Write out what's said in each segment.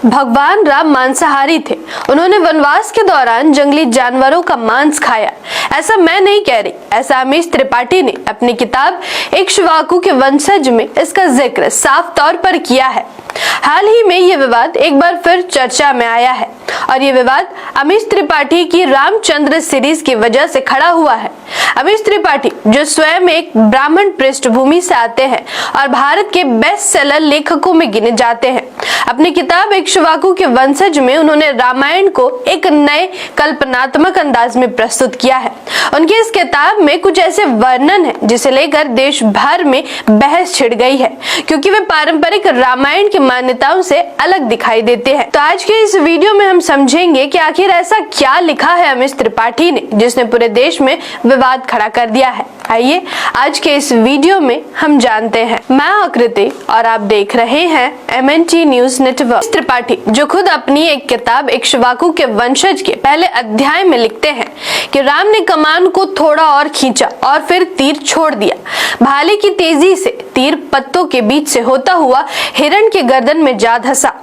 भगवान राम मांसाहारी थे। उन्होंने वनवास के दौरान जंगली जानवरों का मांस खाया। ऐसा मैं नहीं कह रही, ऐसा अमीश त्रिपाठी ने अपनी किताब इक्ष्वाकु के वंशज में इसका जिक्र साफ तौर पर किया है। हाल ही में ये विवाद एक बार फिर चर्चा में आया है और ये विवाद अमीश त्रिपाठी की रामचंद्र सीरीज की वजह से खड़ा हुआ है। अमीश त्रिपाठी जो स्वयं एक ब्राह्मण पृष्ठभूमि से आते हैं और भारत के बेस्ट सेलर लेखकों में गिने जाते हैं, अपनी किताब इक्ष्वाकु के वंशज में उन्होंने रामायण को एक नए कल्पनात्मक अंदाज में प्रस्तुत किया है। उनकी इस किताब में कुछ ऐसे वर्णन है जिसे लेकर देश भर में बहस छिड़ गई है, क्योंकि वे पारंपरिक रामायण की मान्यताओं से अलग दिखाई देते हैं। तो आज के इस वीडियो में हम समझेंगे कि आखिर ऐसा क्या लिखा है अमीश त्रिपाठी ने जिसने पूरे देश में विवाद खड़ा कर दिया है। आइए आज के इस वीडियो में हम जानते हैं। मैं आकृति और आप देख रहे हैं MNT न्यूज नेटवर्क। त्रिपाठी जो खुद अपनी एक किताब इक्ष्वाकु के वंशज के पहले अध्याय में लिखते हैं कि राम ने कमान को थोड़ा और खींचा और फिर तीर छोड़ दिया। भाले की तेजी से तीर पत्तों के बीच से होता हुआ हिरण के गर्दन में जा धंसा।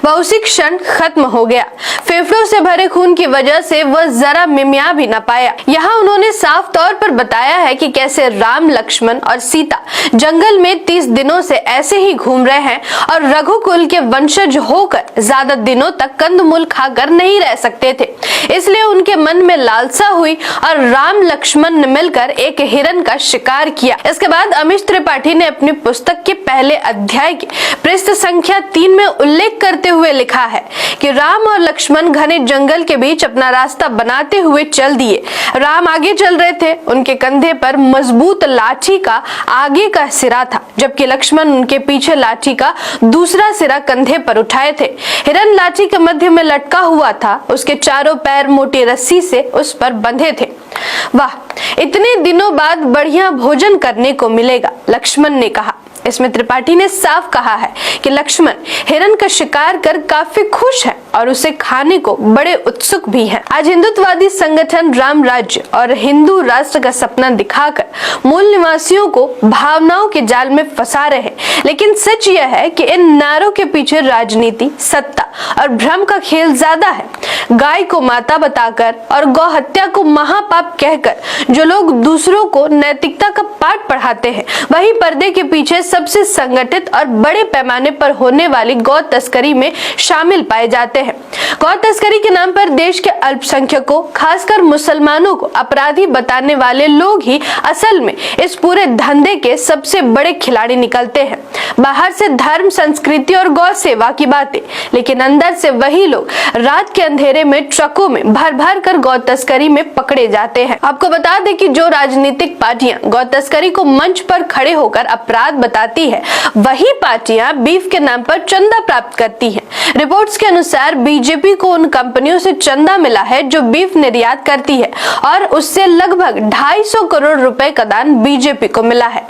वह उसी क्षण खत्म हो गया। फेफड़ों से भरे खून की वजह से वह जरा मिमिया भी न पाया। यहाँ उन्होंने साफ तौर पर बताया है कि कैसे राम, लक्ष्मण और सीता जंगल में 30 दिनों से ऐसे ही घूम रहे हैं और रघुकुल के वंशज होकर ज्यादा दिनों तक कंदमूल खाकर नहीं रह सकते थे। इसलिए उनके मन में लालसा हुई और राम लक्ष्मण ने मिलकर एक हिरण का शिकार किया। इसके बाद अमीश त्रिपाठी ने अपनी पुस्तक के पहले अध्याय के पृष्ठ संख्या 3 में उल्लेख करते हुए लिखा है कि राम और लक्ष्मण घने जंगल के बीच अपना रास्ता बनाते हुए चल दिए। राम आगे चल रहे थे, उनके कंधे पर मजबूत लाठी का आगे का सिरा था, जबकि लक्ष्मण उनके पीछे लाठी का दूसरा सिरा कंधे पर उठाए थे। हिरण लाठी के मध्य में लटका हुआ था, उसके चारों पैर मोटी रस्सी से उस पर बंधे थे। वाह, इतने दिनों बाद बढ़िया भोजन करने को मिलेगा, लक्ष्मण ने कहा। इसमें त्रिपाठी ने साफ कहा है कि लक्ष्मण हिरण का शिकार कर काफी खुश है और उसे खाने को बड़े उत्सुक भी हैं। आज हिंदुत्ववादी संगठन राम राज्य और हिंदू राष्ट्र का सपना दिखाकर मूल निवासियों को भावनाओं के जाल में फंसा रहे हैं, लेकिन सच यह है कि इन नारों के पीछे राजनीति, सत्ता और भ्रम का खेल ज्यादा है। गाय को माता बताकर और गौ हत्या को महापाप कहकर जो लोग दूसरों को नैतिकता का पाठ पढ़ाते हैं, वही पर्दे के पीछे सबसे संगठित और बड़े पैमाने पर होने वाली गौ तस्करी में शामिल पाए जाते हैं। गौ तस्करी के नाम पर देश के अल्पसंख्यकों, खासकर मुसलमानों को अपराधी बताने वाले लोग ही असल में इस पूरे धंधे के सबसे बड़े खिलाड़ी निकलते हैं। बाहर से धर्म, संस्कृति और गौ सेवा की बातें, लेकिन अंदर से वही लोग रात के अंधेरे में ट्रकों में भर भर कर गौ तस्करी में पकड़े जाते हैं। आपको बता दें कि जो राजनीतिक पार्टियां गौ तस्करी को मंच पर खड़े होकर अपराध बताती है, वही पार्टियां बीफ के नाम पर चंदा प्राप्त करती हैं। रिपोर्ट्स के अनुसार बीजेपी को उन कंपनियों से चंदा मिला है जो बीफ निर्यात करती है और उससे लगभग 250 करोड़ रुपए का दान बीजेपी को मिला है।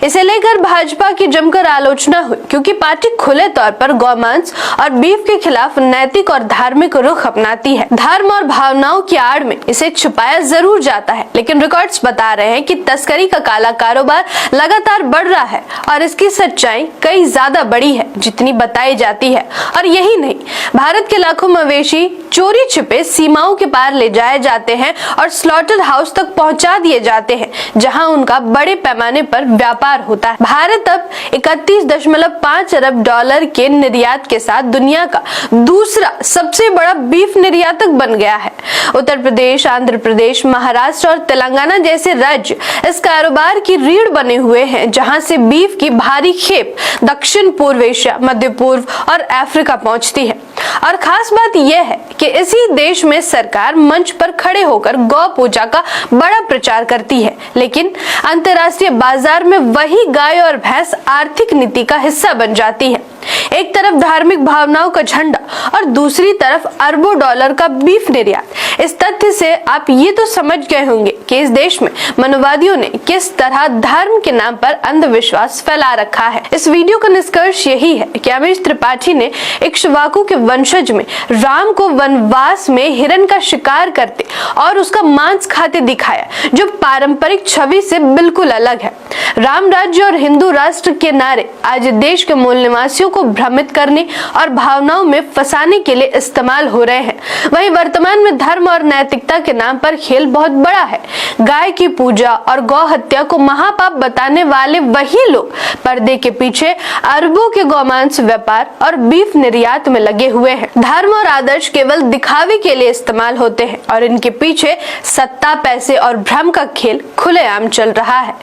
इसे लेकर भाजपा की जमकर आलोचना हुई, क्योंकि पार्टी खुले तौर पर गौमांस और बीफ के खिलाफ नैतिक और धार्मिक रुख अपनाती है। धर्म और भावनाओं की आड़ में इसे छुपाया जरूर जाता है, लेकिन रिकॉर्ड्स बता रहे हैं कि तस्करी का काला कारोबार लगातार बढ़ रहा है और इसकी सच्चाई कई ज्यादा बड़ी है जितनी बताई जाती है। और यही नहीं, भारत के लाखों मवेशी चोरी छिपे सीमाओं के पार ले जाए जाते हैं और स्लॉटर हाउस तक पहुंचा दिए जाते हैं, जहां उनका बड़े पैमाने पर व्यापार होता है। भारत अब 31.5 अरब डॉलर के निर्यात के साथ दुनिया का दूसरा सबसे बड़ा बीफ निर्यातक बन गया है। उत्तर प्रदेश, आंध्र प्रदेश, महाराष्ट्र और तेलंगाना जैसे राज्य इस कारोबार की रीढ़ बने हुए हैं, जहां से बीफ की भारी खेप दक्षिण पूर्व एशिया, मध्य पूर्व और अफ्रीका पहुंचती है। और खास बात यह है कि इसी देश में सरकार मंच पर खड़े होकर गौ पूजा का बड़ा प्रचार करती है, लेकिन अंतर्राष्ट्रीय बाजार में वही गाय और भैंस आर्थिक नीति का हिस्सा बन जाती है। एक तरफ धार्मिक भावनाओं का झंडा और दूसरी तरफ अरबों डॉलर का बीफ निर्यात। इस तथ्य से आप ये तो समझ गए होंगे कि इस देश में मनोवादियों ने किस तरह धर्म के नाम पर अंधविश्वास फैला रखा है। इस वीडियो का निष्कर्ष यही है कि अमीश त्रिपाठी ने इक्ष्वाकु के वंशज में राम को वनवास में हिरण का शिकार करते और उसका मांस खाते दिखाया, जो पारंपरिक छवि से बिल्कुल अलग है। राम राज्य और हिंदू राष्ट्र के नारे आज देश के मूल निवासियों को भ्रमित करने और भावनाओं में फंसाने के लिए इस्तेमाल हो रहे हैं। वहीं वर्तमान में धर्म और नैतिकता के नाम पर खेल बहुत बड़ा है। गाय की पूजा और गौ हत्या को महापाप बताने वाले वही लोग पर्दे के पीछे अरबों के गौमांस व्यापार और बीफ निर्यात में लगे हुए हैं। धर्म और आदर्श केवल दिखावे के लिए इस्तेमाल होते हैं और इनके पीछे सत्ता, पैसे और भ्रम का खेल खुलेआम चल रहा है।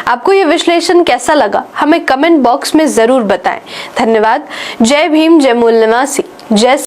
आपको ये विश्लेषण कैसा लगा हमें कमेंट बॉक्स में जरूर बताएं। धन्यवाद। जय भीम, जय मूल निवासी, जय